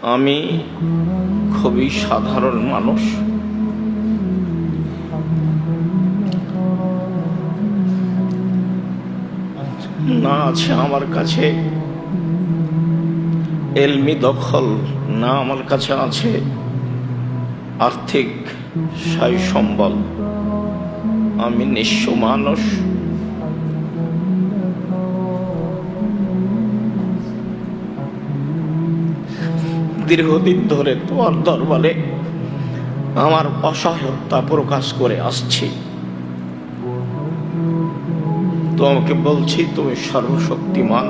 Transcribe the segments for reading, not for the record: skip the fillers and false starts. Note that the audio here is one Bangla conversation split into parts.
আমি খুবই সাধারণ মানুষ। না আছে আমার কাছে এলমি দখল, না আমার কাছে আছে আর্থিক সাই সম্বল। আমি নিঃস্ব মানুষ। দীর্ঘদিন ধরে তোমার দরবারে আমার অসহায়তা প্রকাশ করে আসছি। তোমাকে বলছি, তুমি সর্বশক্তিমান,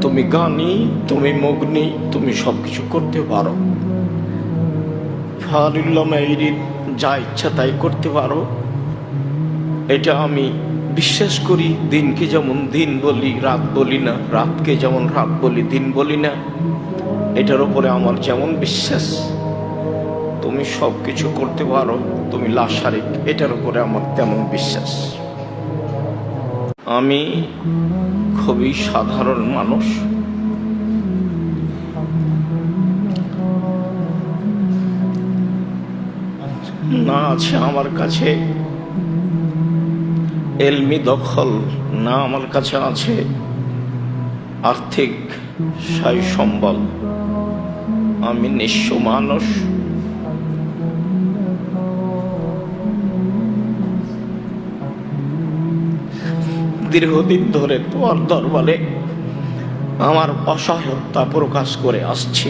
তুমি জ্ঞানী, তুমি মগ্নী, তুমি সবকিছু করতে পারো। যা ইচ্ছা তাই করতে পারো, এটা আমি বিশ্বাস করি। দিনকে যেমন দিন বলি, রাত বলি না, রাতকে যেমন রাত বলি, দিন বলি না। এটার উপরে আমার যেমন বিশ্বাস, তুমি সবকিছু করতে পারো, তুমি লাশারিক, এটার উপরে আমার তেমন বিশ্বাস। আমি খুবই সাধারণ মানুষ। না আছে আমার কাছে এলমি দখল, না আমার কাছে আছে আর্থিক সাই সম্বল। আমি নিঃস্ব মানুষ। দীর্ঘদিন ধরে তোমার দরবারে আমার অসহায়তা প্রকাশ করে আসছি।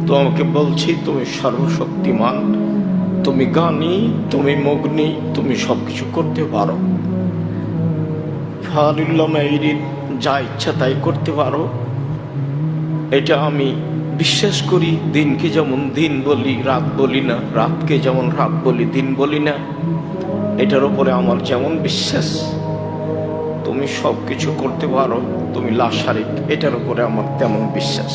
তোমাকে বলছি, তুমি সর্বশক্তিমান, তুমি জ্ঞানী, তুমি মগ্নী, তুমি সবকিছু করতে পারো। যা ইচ্ছা তাই করতে পারো, এটা আমি বিশ্বাস করি। দিনকে যেমন দিন বলি, রাত বলি না, রাতকে যেমন রাত বলি, দিন বলি না। এটার উপরে আমার যেমন বিশ্বাস, তুমি সবকিছু করতে পারো, তুমি লাশারিক, এটার উপরে আমার তেমন বিশ্বাস।